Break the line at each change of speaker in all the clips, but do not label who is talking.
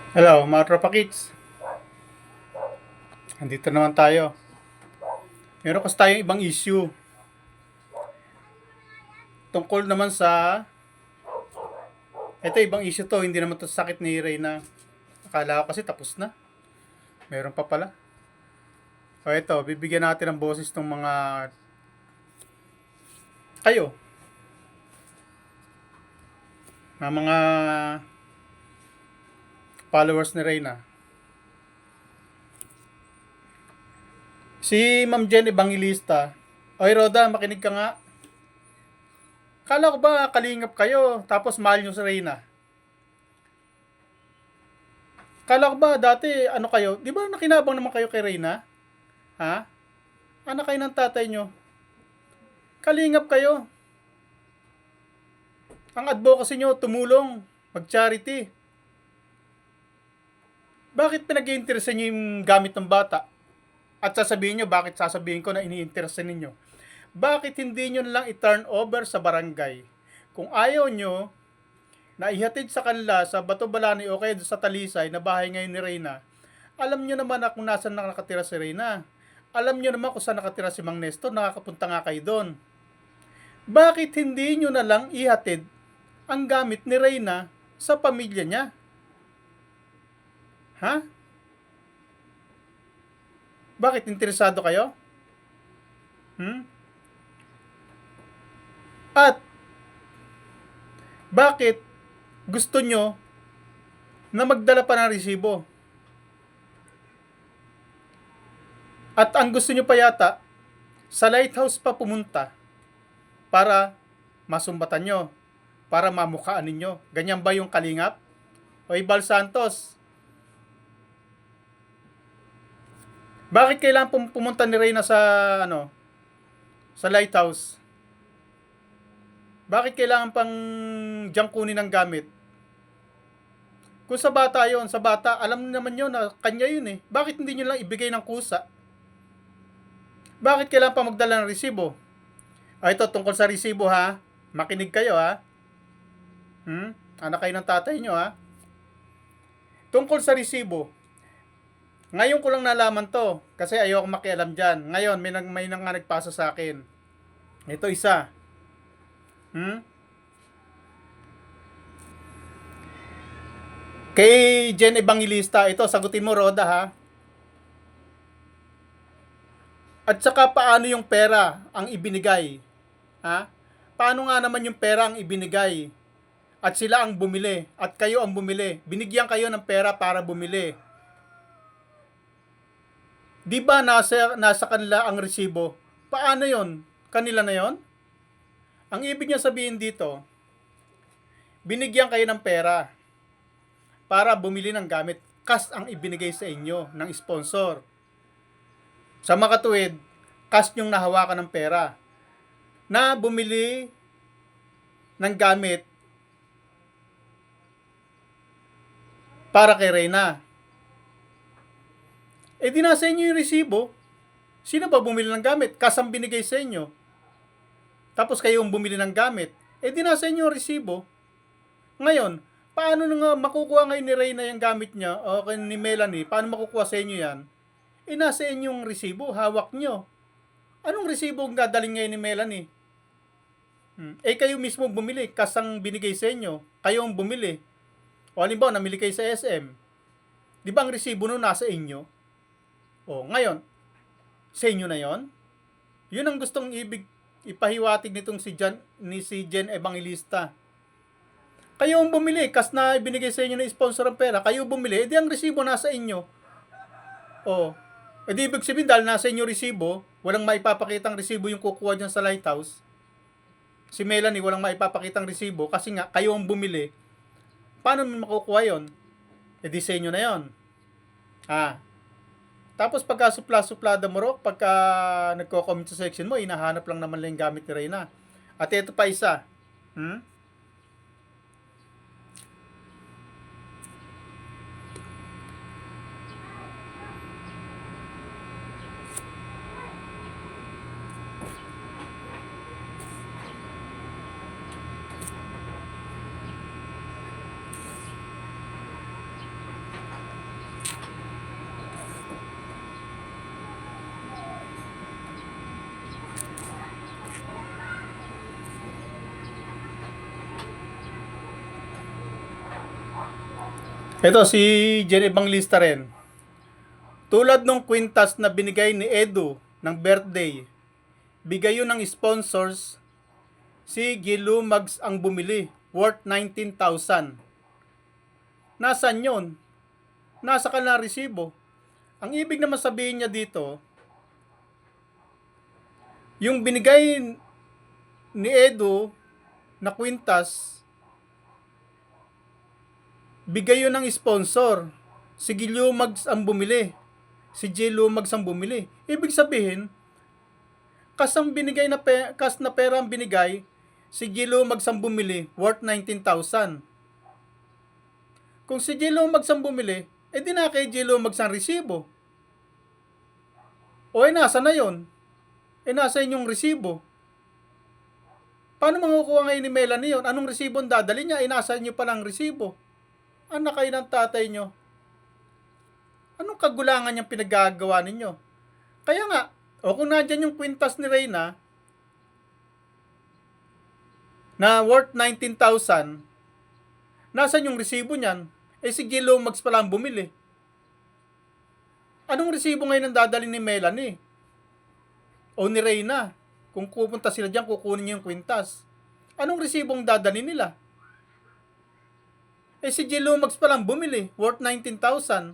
Hello, mga tropa kids. Andito naman tayo. Meron kasi tayong ibang issue. Tungkol naman sa... Ito, ibang issue to. Hindi naman to sakit ni Reyna. Akala ko kasi tapos na. Meron pa pala. O ito, bibigyan natin ng boses ng mga... Kayo. Mga followers ni Reyna. Si Ma'am Jen Evangelista. Oy Roda, makinig ka nga. Kala ko ba kalingap kayo, tapos mahal nyo si Reyna? Kala ko ba dati, ano kayo, di ba nakinabang naman kayo kay Reyna? Ha? Anak kayo ng tatay nyo. Kalingap kayo. Ang advocacy nyo, tumulong, mag-charity. Bakit pinag-iinteresan nyo yung gamit ng bata? At sasabihin nyo, bakit sasabihin ko na ini-interesan ninyo? Bakit hindi nyo lang i-turn over sa barangay? Kung ayaw nyo na ihatid sa kanila sa Bato Balani o kaya sa Talisay na bahay ngayon ni Reyna, alam nyo naman kung nasan nakatira si Reyna. Alam nyo naman kung saan nakatira si Mang Nestor, nakakapunta nga kayo doon. Bakit hindi nyo na lang ihatid ang gamit ni Reyna sa pamilya niya? Ha? Bakit interesado kayo? Hmm? At bakit gusto nyo na magdala pa ng resibo? At ang gusto nyo pa yata, sa lighthouse pa pumunta para masumbatan nyo, para mamukhaan ninyo. Ganyan ba yung kalingap? O Ibal Santos, bakit kailangan pumunta ni Reyna sa sa lighthouse? Bakit kailangan pang diyang kunin ng gamit? Kung sa bata yon, sa bata, alam naman nyo na kanya yun eh. Bakit hindi nyo lang ibigay ng kusa? Bakit kailangan pa magdala ng resibo? Ito, tungkol sa resibo ha. Makinig kayo ha. Anak kayo ng tatay nyo ha. Tungkol sa resibo, ngayon ko lang nalaman to kasi ayoko makialam dyan. Ngayon, may nang nagpasa sa akin. Ito isa. Kay Jen Evangelista, ito, sagutin mo Roda ha. At saka paano yung pera ang ibinigay? Ha? Paano nga naman yung pera ang ibinigay? At sila ang bumili. At kayo ang bumili. Binigyan kayo ng pera para bumili. Di ba nasa kanila ang resibo? Paano yon? Kanila na yon? Ang ibig niya sabihin dito, binigyan kayo ng pera para bumili ng gamit. Cash ang ibinigay sa inyo ng sponsor. Sa makatuwid, cash yung nahawakan ng pera na bumili ng gamit para kay Reyna. Di nasa inyo yung resibo. Sino ba bumili ng gamit? Cash ang binigay sa inyo. Tapos kayo yung bumili ng gamit. Di nasa inyo yung resibo. Ngayon, paano nga makukuha ngayon ni Reyna yung gamit niya o ni Melanie? Paano makukuha sa inyo yan? Nasa inyong resibo, hawak nyo. Anong resibo ang gadaling ngayon ni Melanie? Kayo mismo bumili, kasang binigay sa inyo. Kayo ang bumili. O halimbawa, namili kayo sa SM. Di ba ang resibo nun nasa inyo? O, ngayon, sa inyo na yon? Yun ang gustong ipahiwatig nitong si Jen Evangelista. Kayo ang bumili, kas na ibinigay sa inyo na sponsor ang pera, kayo bumili, edi ang resibo nasa inyo. O, edi ibig sabihin dahil nasa inyo resibo, walang maipapakitang resibo yung kukuha dyan sa lighthouse. Si Melanie walang maipapakitang resibo kasi nga kayo ang bumili. Paano mo makukuha yon? Edi sa inyo na yon. Tapos pagka supla-suplada mo ro, pagka nagko-comment sa section mo, hinahanap lang naman lang yung gamit ni Reyna. At ito pa isa. Ito si Jen Evangelista rin. Tulad nung kwintas na binigay ni Edu ng birthday, bigay yun ng sponsors, si Gilumags ang bumili, worth 19,000. Nasaan yun? Nasa kanilang resibo. Ang ibig naman sabihin niya dito, yung binigay ni Edu na kwintas, bigay yun ng sponsor. Si Gilumags ang bumili. Si Gilumags ang bumili. Ibig sabihin, kas na pera ang binigay, si Gilumags ang bumili, worth 19,000. Kung si Gilumags ang bumili, di na kay Gilumags ang resibo. O nasa na yon? Nasa inyong resibo. Paano makukuha ngayon ni Melanie yun? Anong resibo ang dadali niya? Nasa inyo palang resibo. Anak kayo ng tatay nyo. Anong kagulangan niyang pinagagawa ninyo? Kaya nga, kung nandyan yung kwintas ni Reyna na worth 19,000, nasan yung resibo niyan? Si Gilumags pala ang bumili. Anong resibo ngayon ang dadali ni Melanie? O ni Reyna? Kung pupunta sila dyan, kukunin niyo yung kwintas. Anong resibo ang dadali nila? Si Gilumags pala ang bumili, worth 19,000.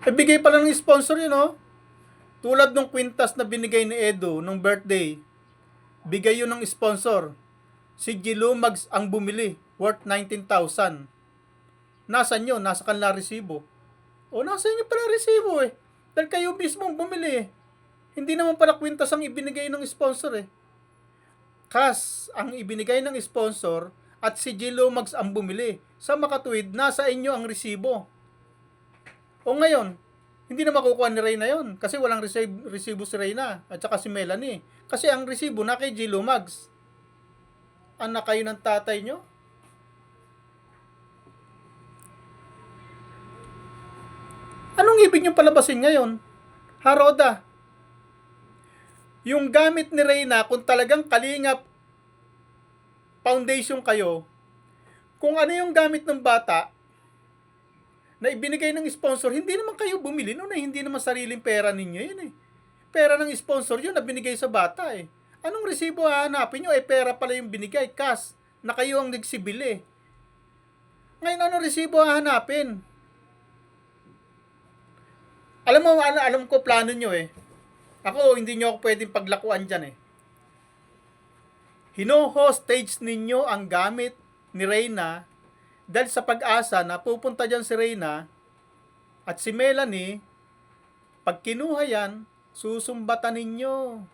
Bigay pala ng sponsor yun, Tulad ng kwintas na binigay ni Edu nung birthday, bigay yun ng sponsor. Si Gilumags ang bumili, worth 19,000. Nasaan yun? Nasa kanila resibo. Nasa inyo pala resibo Dahil kayo mismo ang bumili Hindi naman pala kwintas ang ibinigay ng sponsor Kas ang ibinigay ng sponsor at si Gilumags ang bumili. Sa makatuwid, nasa inyo ang resibo. Ngayon, hindi na makukuha ni Reyna yon kasi walang resibo si Reyna at saka si Melanie. Kasi ang resibo na kay Gilumags. Anak kayo ng tatay nyo? Anong ibig nyo palabasin ngayon? Haroda. Yung gamit ni Reyna, kung talagang Kalingap Foundation kayo, kung ano yung gamit ng bata na ibinigay ng sponsor, hindi naman kayo bumili noon hindi naman sariling pera ninyo yun Pera ng sponsor yun na binigay sa bata Anong resibo hahanapin nyo? Pera pala yung binigay, cash, na kayo ang nagsibili. Ngayon, anong resibo hahanapin? Alam ko plano nyo Ako, hindi nyo ako pwedeng paglakuan dyan Hino-hostage ninyo ang gamit ni Reyna dahil sa pag-asa na pupunta dyan si Reyna at si Melanie, pag kinuha yan, susumbatan ninyo.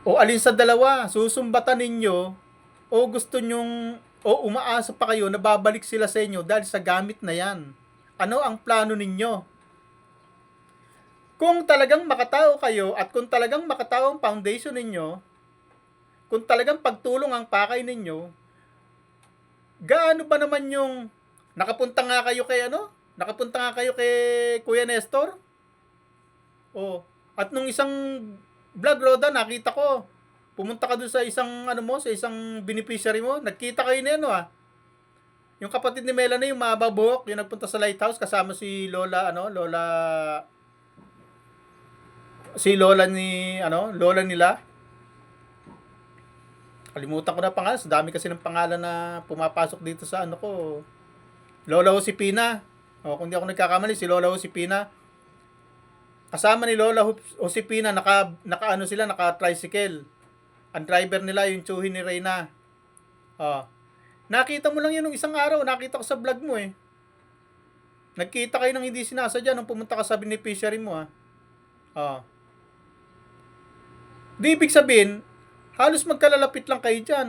O alin sa dalawa, susumbatan ninyo o gusto nyong o umaasa pa kayo na babalik sila sa inyo dahil sa gamit na yan. Ano ang plano ninyo? Kung talagang makatao kayo at kung talagang makatao ang foundation ninyo, kung talagang pagtulong ang pakay ninyo, gaano ba naman yung nakapunta nga kayo kay Kuya Nestor? At nung isang vlog, Roda, nakita ko, pumunta ka doon sa isang sa isang beneficiary mo, nagkita kayo na Yung kapatid ni Melanie, yung mahaba buhok, yung nagpunta sa lighthouse kasama si Lola Lola nila. Kalimutan ko na pangalan. Dami kasi ng pangalan na pumapasok dito sa ko. Lola Josepina. Kung di ako nagkakamali, si Lola Josepina. Kasama ni Lola Josepina, naka-tricycle. Ang driver nila, yung tsuhin ni Reyna. Nakita mo lang yun nung isang araw. Nakita ko sa vlog mo Nagkita kayo ng hindi sinasadya nung pumunta ka sa beneficiary mo Di ibig sabihin, halos magkalalapit lang kayo dyan.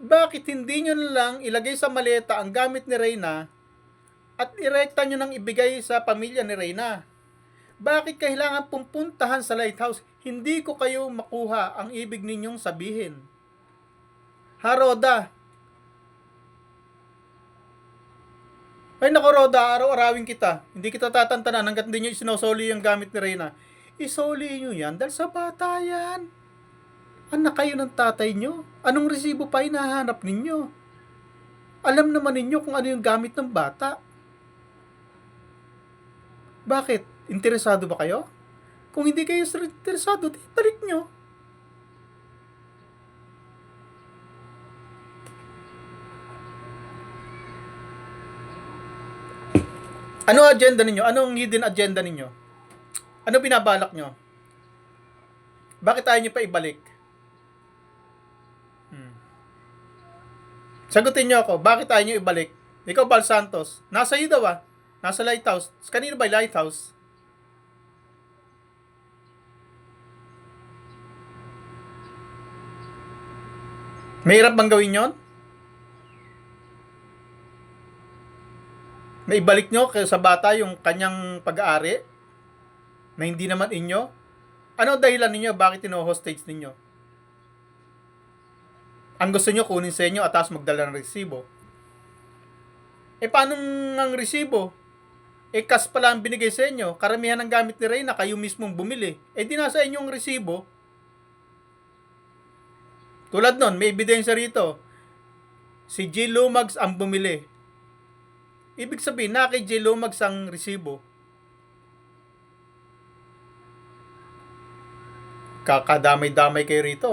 Bakit hindi nyo lang ilagay sa maleta ang gamit ni Reyna at irekta nyo nang ibigay sa pamilya ni Reyna? Bakit kailangan pumuntahan sa lighthouse? Hindi ko kayo makuha ang ibig ninyong sabihin. Roda. Ay nako, Roda, araw-arawin kita. Hindi kita tatantanan hanggat hindi nyo isinusoli yung gamit ni Reyna. Isoli nyo yan dahil sa bata yan. Anak kayo ng tatay nyo. Anong resibo pa hinahanap ninyo? Alam naman ninyo kung ano yung gamit ng bata. Bakit? Interesado ba kayo? Kung hindi kayo interesado, di balik nyo. Ano agenda ninyo? Anong hidden agenda ninyo? Ano binabalak nyo? Bakit ayaw nyo pa ibalik? Sagutin nyo ako, bakit ayaw nyo ibalik? Ikaw, Bal Santos, nasa iyo daw ah. Nasa lighthouse. Kanino ba yung lighthouse? Mahirap bang gawin yon? Na ibalik nyo sa bata yung kanyang pag-aari na hindi naman inyo? Ano dahilan ninyo? Bakit tino-hostage ninyo? Ang gusto nyo kunin sa inyo at tapos magdala ng resibo. Paano ang resibo? Cash pala ang binigay sa inyo. Karamihan ng gamit ni Reyna, kayo mismong bumili. Di nasa inyong resibo. Tulad nun, may ebidensya rito. Si G. Lumags ang bumili. Ibig sabihin, na kay G. Lumags ang resibo. Kakadamay-damay kayo rito.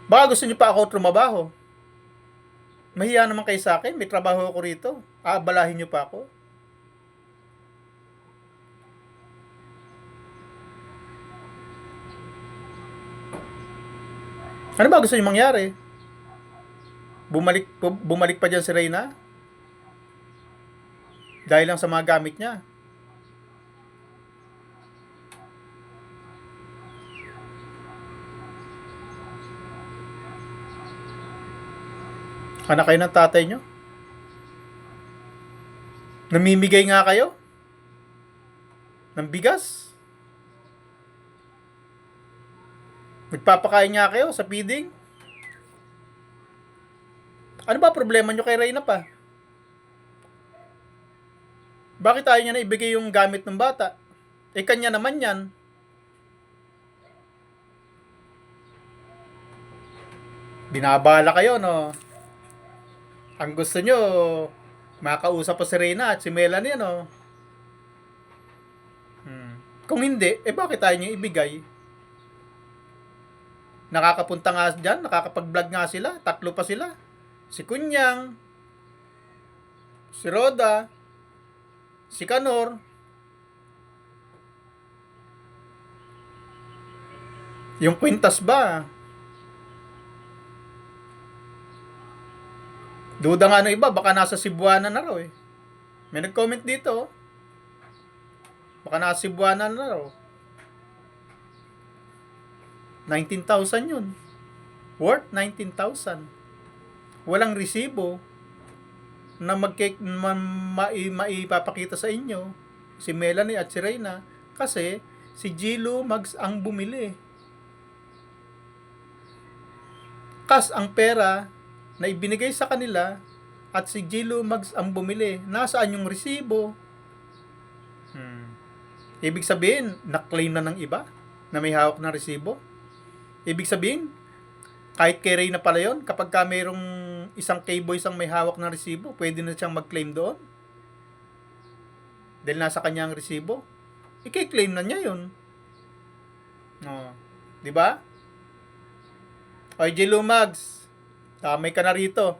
Baka gusto nyo pa ako trumabaho. Mahiya naman kayo sa akin. May trabaho ako rito. Aabalahin nyo pa ako. Ano ba gusto nyo mangyari? Bumalik pa dyan si Reyna? Dahil lang sa mga gamit niya. Anak kayo ng tatay nyo? Namimigay nga kayo? Ng bigas? Nagpapakain nga kayo sa feeding? Ano ba problema nyo kay Reyna pa? Bakit ayaw niya na ibigay yung gamit ng bata? Kanya naman yan. Binabala kayo, no? Ang gusto nyo, makausap pa si Reyna at si Melanie, no? Kung hindi, bakit ayaw niya ibigay? Nakakapunta nga dyan, nakakapag-vlog nga sila, 3 pa sila. Si Kunyang, si Roda, si Kanor. Yung kwintas ba? Duda nga ng iba, baka nasa Cebuana na raw eh. May nag-comment dito. Baka nasa Cebuana na raw. 19,000 yun. Worth 19,000. Walang resibo na maipapakita sa inyo si Melanie at si Reyna kasi si G. Lumags ang bumili. Kas ang pera na ibinigay sa kanila at si G. Lumags ang bumili. Nasaan yung resibo? Ibig sabihin, na-claim na ng iba na may hawak na resibo. Ibig sabihin, kahit kay Reyna pala yun, kapag ka mayroong isang K-boys ang may hawak na resibo, pwede na siyang mag-claim doon. Dahil nasa kanya ang resibo. I-claim na niya yun. Di ba? Oy, G. Lumags, damay ka na rito.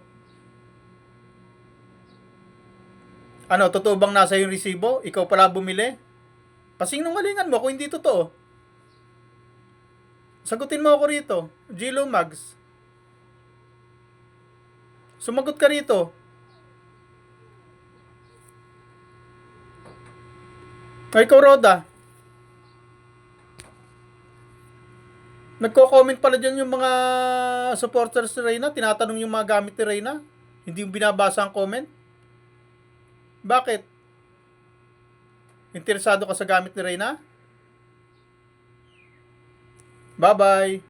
Ano, totoo bang nasa yung resibo? Ikaw pala bumili? Pasinungalingan mo kung hindi totoo. Sagutin mo ako rito, G. Lumags. Sumagot ka rito. Ay, ikaw, Roda. Nagko-comment pala dyan yung mga supporters ni Reyna. Tinatanong yung mga gamit ni Reyna. Hindi yung binabasa ang comment. Bakit? Interesado ka sa gamit ni Reyna? Bye-bye.